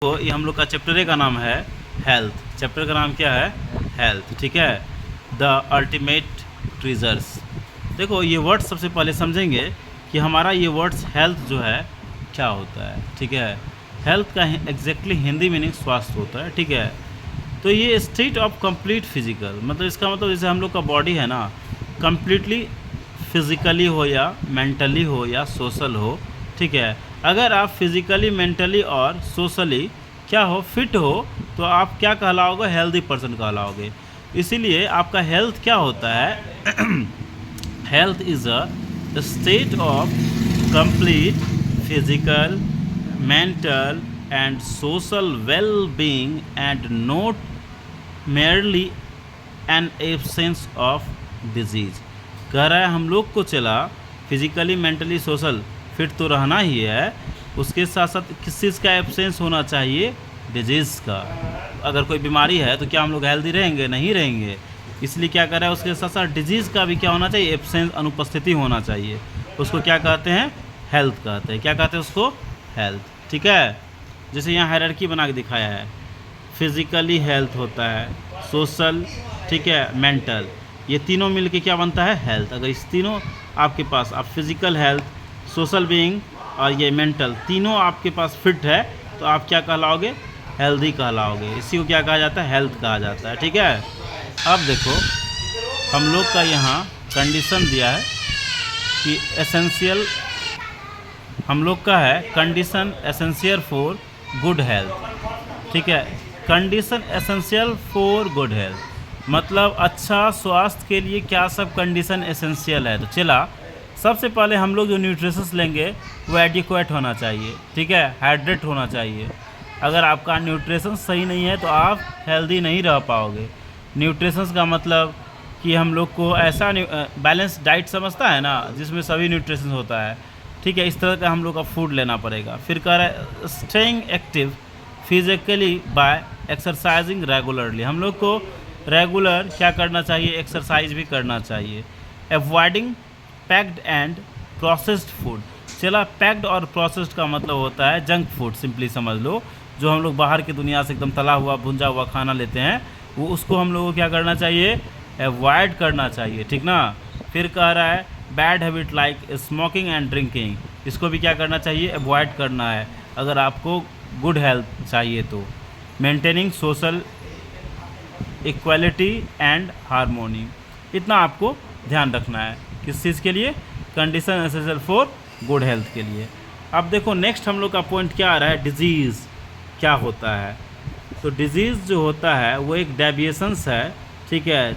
तो ये हम लोग का चैप्टर का नाम है हेल्थ। चैप्टर का नाम क्या है? हेल्थ। ठीक है, द अल्टीमेट ट्रेजर्स। देखो ये वर्ड्स सबसे पहले समझेंगे कि हमारा ये वर्ड्स हेल्थ जो है क्या होता है। ठीक है, हेल्थ का एग्जैक्टली हिंदी मीनिंग स्वास्थ्य होता है। ठीक है, तो ये स्टेट ऑफ कंप्लीट फिजिकल, मतलब इसका मतलब जैसे हम लोग का बॉडी है ना, कंप्लीटली फिजिकली हो या मेंटली हो या सोशल हो। ठीक है, अगर आप फिजिकली मेंटली और सोशली क्या हो, फिट हो, तो आप क्या कहलाओगे? Healthy person कहलाओगे। इसीलिए आपका हेल्थ क्या होता है? Health is a state of complete physical mental and social well being and not merely N absence of disease. कह रहा है हम लोग को चला फिजिकली मेंटली सोशल फिट तो रहना ही है, उसके साथ साथ किस चीज़ का एब्सेंस होना चाहिए? डिजीज़ का। अगर कोई बीमारी है तो क्या हम लोग हेल्दी रहेंगे? नहीं रहेंगे। इसलिए क्या कर रहा है, उसके साथ साथ डिजीज़ का भी क्या होना चाहिए? एब्सेंस, अनुपस्थिति होना चाहिए। उसको क्या कहते हैं? हेल्थ कहते हैं। क्या कहते हैं उसको? हेल्थ। ठीक है, जैसे यहाँ हायरार्की बना के दिखाया है, फिजिकली हेल्थ होता है, सोशल, ठीक है, मेंटल, ये तीनों मिलके क्या बनता है? हेल्थ। अगर इस तीनों आपके पास, आप फिजिकल हेल्थ, सोशल बीइंग और ये मेंटल तीनों आपके पास फिट है, तो आप क्या कहलाओगे? हेल्दी कहलाओगे। इसी को क्या कहा जाता है? हेल्थ कहा जाता है। ठीक है, अब देखो हम लोग का यहाँ कंडीशन दिया है कि एसेंशियल, हम लोग का है condition essential for good health. ठीक है, condition essential for good health मतलब अच्छा स्वास्थ्य के लिए क्या सब कंडीशन एसेंशियल है। तो चला सबसे पहले हम लोग जो न्यूट्रिशंस लेंगे वो एडिक्वेट होना चाहिए। ठीक है, हाइड्रेट होना चाहिए। अगर आपका न्यूट्रिशन सही नहीं है तो आप हेल्दी नहीं रह पाओगे। न्यूट्रिशंस का मतलब कि हम लोग को ऐसा बैलेंस डाइट समझता है ना, जिसमें सभी न्यूट्रिशन होता है। ठीक है, इस तरह का हम लोग का फूड लेना पड़ेगा। फिर कह रहा है staying active physically by exercising regularly, हम लोग को रेगुलर क्या करना चाहिए? एक्सरसाइज भी करना चाहिए। Avoiding packed and processed food, चला पैक्ड और प्रोसेस्ड का मतलब होता है जंक फूड, सिंपली समझ लो, जो हम लोग बाहर की दुनिया से एकदम तला हुआ भुंजा हुआ खाना लेते हैं, वो उसको हम लोगों को क्या करना चाहिए? अवॉइड करना चाहिए। ठीक ना। फिर कह रहा है bad habit like smoking and drinking, इसको भी क्या करना चाहिए? अवॉइड करना है अगर आपको गुड हेल्थ चाहिए तो। Maintaining social equality and harmony, इतना आपको ध्यान रखना है। किस चीज़ के लिए? Condition essential for good health के लिए। अब देखो नेक्स्ट हम लोग का पॉइंट क्या आ रहा है? डिजीज़ क्या होता है? तो डिजीज़ जो होता है वो एक डेविएशंस है। ठीक है,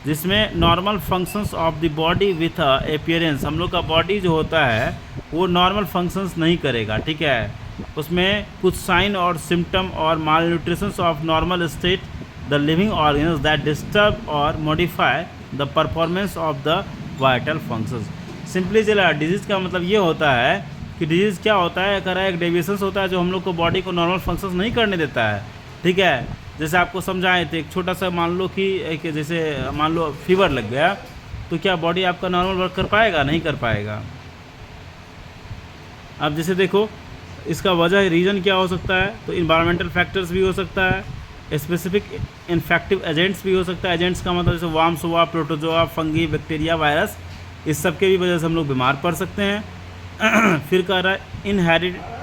जिसमें normal functions of the body with appearance, हम लोग का बॉडी जो होता है वो नॉर्मल फंक्शंस नहीं करेगा। ठीक है, उसमें कुछ साइन और सिम्टम और malnutritions of normal state the living organs that disturb और modify the performance of the vital functions. Simply चला डिजीज़ का मतलब ये होता है कि डिजीज़ क्या होता है? कह रहा है एक डेविएशंस होता है जो हम लोग को बॉडी को नॉर्मल फंक्शंस नहीं करने देता है। ठीक है, जैसे आपको समझाए थे, एक छोटा सा मान लो कि एक जैसे मान लो फीवर लग गया, तो क्या बॉडी आपका नॉर्मल वर्क कर पाएगा? नहीं कर पाएगा। अब जैसे देखो इसका वजह रीज़न क्या हो सकता है? तो इन्वायरमेंटल फैक्टर्स भी हो सकता है, स्पेसिफिक इन्फेक्टिव एजेंट्स भी हो सकता है। एजेंट्स का मतलब जैसे वार्म्स हुआ, प्रोटोजोआ, फंगी, बैक्टीरिया, वायरस, इस सब के भी वजह से हम लोग बीमार पड़ सकते हैं। फिर कह रहा है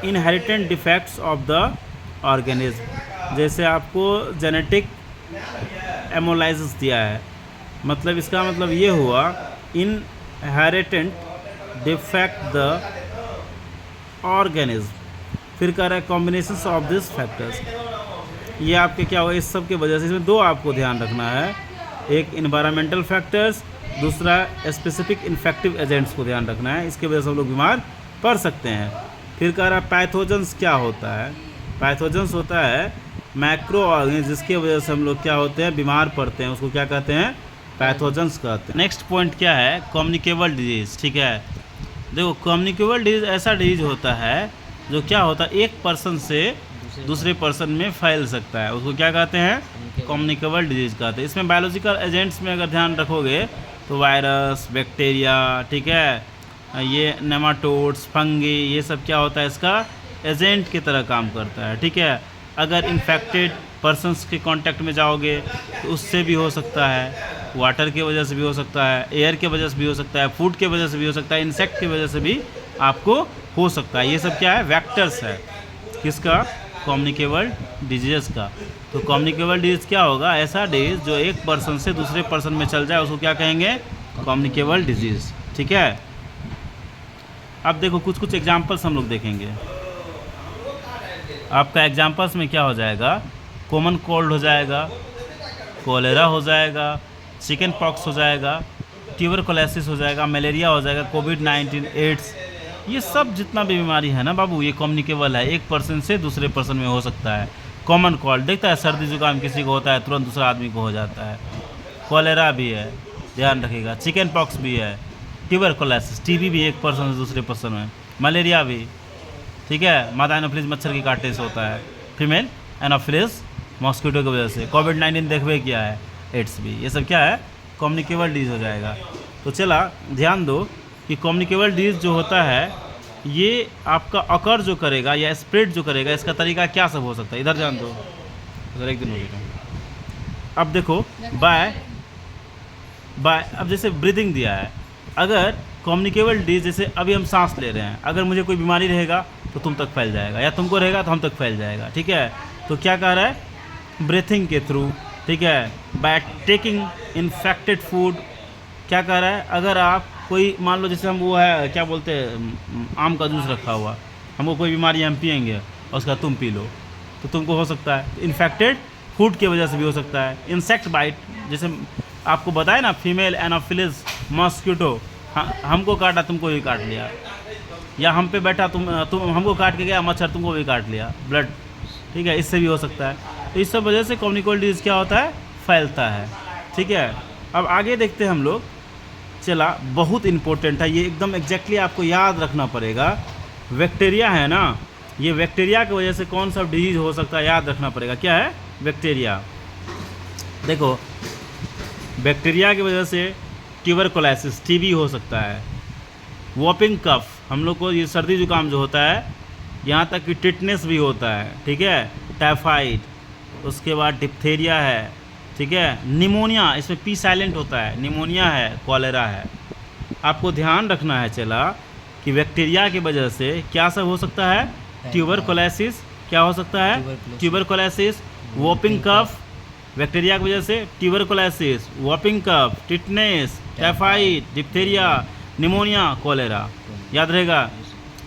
inherent defects of the organism, जैसे आपको जेनेटिक एमोलाइसिस दिया है, मतलब इसका मतलब ये हुआ इनहेरिटेंट डिफेक्ट द ऑर्गेनिज्म। फिर कह रहा है कॉम्बिनेशंस ऑफ दिस फैक्टर्स, ये आपके क्या हुआ? इस सब के वजह से इसमें दो आपको ध्यान रखना है, एक इन्वायरमेंटल फैक्टर्स, दूसरा स्पेसिफिक इन्फेक्टिव एजेंट्स को ध्यान रखना है। इसके वजह से हम लोग बीमार पड़ सकते हैं। फिर कह रहा है पैथोजेंस क्या होता है? पैथोजेंस होता है माइक्रो ऑर्गेनिज्म जिसके वजह से हम लोग क्या होते हैं? बीमार पड़ते हैं, उसको क्या कहते हैं? पैथोजेंस कहते हैं। नेक्स्ट पॉइंट क्या है? Communicable disease. ठीक है, देखो कम्युनिकेबल डिजीज़ ऐसा डिजीज़ होता है जो क्या होता है? एक पर्सन से दूसरे पर्सन में फैल सकता है, उसको क्या कहते हैं? कम्युनिकेबल डिजीज़ कहते हैं। इसमें बायोलॉजिकल एजेंट्स में अगर ध्यान रखोगे तो वायरस, बैक्टीरिया, ठीक है, ये नेमाटोड्स, फंगी, ये सब क्या होता है? इसका एजेंट की तरह काम करता है, ठीक है। अगर इन्फेक्टेड पर्सनस के कांटेक्ट में जाओगे तो उससे भी हो सकता है, वाटर की वजह से भी हो सकता है, एयर के वजह से भी हो सकता है, फूड के वजह से भी हो सकता है, इंसेक्ट की वजह से भी आपको हो सकता है। ये सब क्या है? वेक्टर्स है। किसका? कम्युनिकेबल डिजीज़ का। तो कम्युनिकेबल डिजीज़ क्या होगा? ऐसा डिजीज़ जो एक पर्सन से दूसरे पर्सन में चल जाए उसको क्या कहेंगे? कम्युनिकेबल डिजीज़, ठीक है। अब देखो कुछ कुछ एग्जांपल्स हम लोग देखेंगे। आपका एग्जांपल्स में क्या हो जाएगा? कॉमन कोल्ड हो जाएगा, कोलेरा हो जाएगा, चिकन पॉक्स हो जाएगा, ट्यूबरकुलोसिस हो जाएगा, मलेरिया हो जाएगा, कोविड-19, एड्स, ये सब जितना भी बीमारी है ना बाबू, ये कम्युनिकेबल है, एक पर्सन से दूसरे पर्सन में हो सकता है। कॉमन कोल्ड देखता है, सर्दी जुकाम किसी को होता है तुरंत दूसरा आदमी को हो जाता है। कोलेरा भी है, ध्यान रखिएगा। चिकन पॉक्स भी है, ट्यूबरकुलोसिस, टीबी भी एक पर्सन से दूसरे पर्सन में, मलेरिया भी, ठीक है। मादा एनोफिलिस मच्छर की काटने से होता है, फीमेल एनोफिलिस मॉस्किटो की वजह से। कोविड-19 देखबे क्या है? एड्स भी। ये सब क्या है? कम्युनिकेबल डिजीज़ हो जाएगा। तो चला ध्यान दो कि कम्युनिकेबल डिजीज़ जो होता है ये आपका अकर जो करेगा या स्प्रेड जो करेगा, इसका तरीका क्या सब हो सकता है? इधर ध्यान दो, इधर एक दिन हो गया। अब देखो बाय अब जैसे ब्रीदिंग दिया है, अगर कम्युनिकेबल डिजीज़ जैसे अभी हम सांस ले रहे हैं, अगर मुझे कोई बीमारी रहेगा तो तुम तक फैल जाएगा, या तुमको रहेगा तो हम तक फैल जाएगा, ठीक है। तो क्या कह रहा है? ब्रीथिंग के थ्रू, ठीक है। बाय टेकिंग इन्फेक्टेड फूड, क्या कह रहा है? अगर आप कोई मान लो जैसे हम वो है क्या बोलते हैं, आम का जूस रखा हुआ, हमको कोई बीमारी हम पियेंगे और उसका तुम पी लो तो तुमको हो सकता है। इन्फेक्टेड फूड की वजह से भी हो सकता है। इंसेक्ट बाइट, जैसे आपको बताया ना, फीमेल एनोफिलिस मॉस्किटो, हमको काटा तुमको भी काट लिया, या हम पे बैठा तुम हमको काट के गया मच्छर, तुमको भी काट लिया, ब्लड, ठीक है, इससे भी हो सकता है। तो इस सब वजह से कम्युनिकेबल डिजीज़ क्या होता है? फैलता है, ठीक है। अब आगे देखते हैं हम लोग। चला, बहुत इंपॉर्टेंट है ये, एकदम एग्जैक्टली आपको याद रखना पड़ेगा। बैक्टीरिया है ना, ये बैक्टीरिया की वजह से कौन सा डिजीज़ हो सकता है याद रखना पड़ेगा। क्या है? बैक्टीरिया। देखो बैक्टीरिया की वजह से ट्यूबरकुलोसिस, टीबी हो सकता है। वॉपिंग कफ, हम लोग को ये सर्दी जुकाम जो होता है, यहाँ तक कि टिटनेस भी होता है, ठीक है। टाइफाइड, उसके बाद डिप्थेरिया है, ठीक है। निमोनिया, इसमें पी साइलेंट होता है, निमोनिया है, कॉलेरा है। आपको ध्यान रखना है चला कि बैक्टीरिया की वजह से क्या सब हो सकता है? ट्यूबरकुलोसिस, क्या हो सकता है? ट्यूबरकुलोसिस, वॉपिंग कफ, बैक्टीरिया की वजह से tuberculosis, whooping cough, tetanus, typhoid, diphtheria, pneumonia, cholera, याद रहेगा।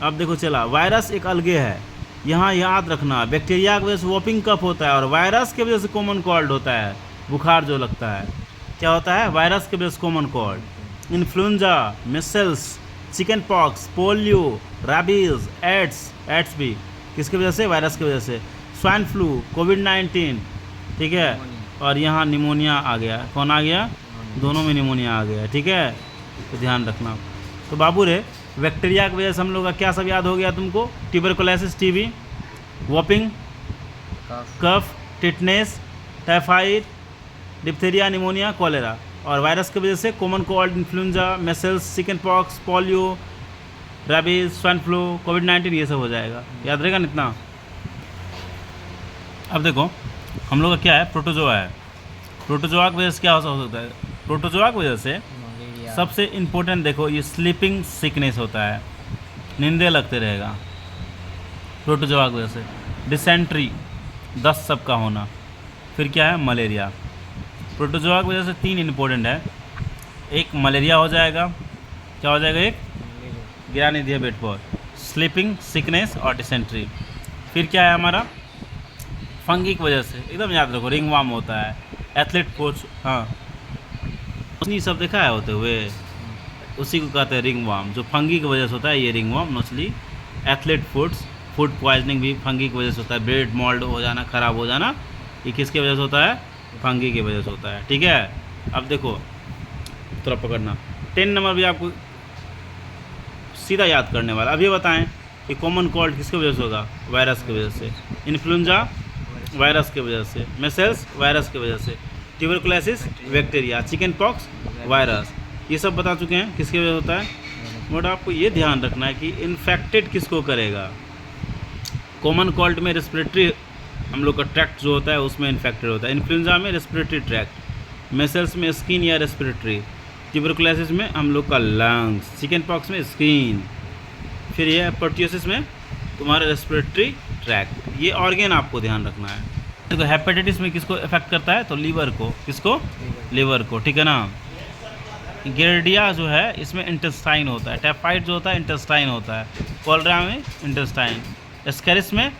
अब देखो चला, वायरस एक अलगे है, यहाँ याद रखना। बैक्टीरिया की वजह से वॉपिंग कफ होता है और वायरस की वजह से कॉमन कोल्ड होता है, बुखार जो लगता है। क्या होता है? वायरस की वजह से common cold. Influenza, measles, chicken pox, polio, rabies, AIDS भी किसकी वजह से? वायरस की वजह से। स्वाइन फ्लू, कोविड-19, ठीक है। और यहाँ निमोनिया आ गया, कौन आ गया? दोनों में निमोनिया आ गया, ठीक है। तो ध्यान रखना। तो बाबू रे, बैक्टीरिया की वजह से हम लोग का क्या सब याद हो गया तुमको? Tuberculosis, TB, whooping cough, tetanus, typhoid, diphtheria, pneumonia, cholera. और वायरस की वजह से common cold, influenza, measles, chicken pox, polio, rabies, swine flu, कोविड-19, ये सब हो जाएगा। याद रहेगा ना इतना? अब देखो हम लोग का क्या है? प्रोटोजोआ है। प्रोटोजोआ की वजह से क्या हो सकता है? प्रोटोजोआ की वजह से सबसे इम्पोर्टेंट देखो, ये स्लीपिंग सिकनेस होता है, नींदे लगते रहेगा प्रोटोजोआ की वजह से। डिसेंट्री, दस्त सबका होना। फिर क्या है? मलेरिया। प्रोटोजोआ की वजह से 3 इम्पोर्टेंट है। एक मलेरिया हो जाएगा, क्या हो जाएगा? एक गिरा नहीं दिया बेड पर, स्लीपिंग सिकनेस और डिसेंट्री। फिर क्या है हमारा? फंगी की वजह से, एकदम याद रखो, रिंगवार्म होता है, एथलीट कोच, हाँ नोचनी सब देखा है होते हुए, उसी को कहते हैं रिंगवार्म, जो फंगी की वजह से होता है। ये रिंगवार्म, नोचली, एथलीट फूड पॉइजनिंग भी फंगी की वजह से होता है। ब्रेड मोल्ड हो जाना, ख़राब हो जाना, ये किसकी वजह से होता है? फंगी की वजह से होता है, ठीक है। अब देखो थोड़ा पकड़ना, 10 नंबर भी आपको सीधा याद करने वाला। अब ये बताएं कि कॉमन कोल्ड किसकी वजह से होगा? वायरस की वजह से। इन्फ्लुएंजा वायरस की वजह से। मेसल्स वायरस की वजह से। Tuberculosis bacteria. Chicken pox virus. ये सब बता चुके हैं किसकी वजह से होता है। बट आपको ये ध्यान रखना है कि इन्फेक्टेड किसको करेगा? कॉमन कोल्ड में रेस्पिरेटरी हम लोग का ट्रैक्ट जो होता है उसमें इन्फेक्टेड होता है। इन्फ्लुएंजा में रेस्पिरेटरी ट्रैक्ट, मेसल्स में स्किन या रेस्पिरेटरी, ट्यूबरकुलोसिस में हम लोग का लंग्स, चिकन पॉक्स में स्किन, फिर ये पर्ट्यूसिस में तुम्हारा रेस्पिरेटरी ट्रैक्ट। ये ऑर्गेन आपको ध्यान रखना है। देखो हेपेटाइटिस में किसको इफेक्ट करता है, तो लीवर को, किसको, लीवर को, ठीक है ना। गिर्डिया जो है इसमें इंटेस्टाइन होता है, टाइफाइड जो होता है इंटेस्टाइन होता है, कॉलरा में इंटेस्टाइन, एस्केरिस में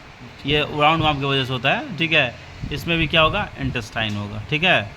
ये राउंड वार्म की वजह से होता है, ठीक है, इसमें भी क्या होगा, इंटेस्टाइन होगा, ठीक है।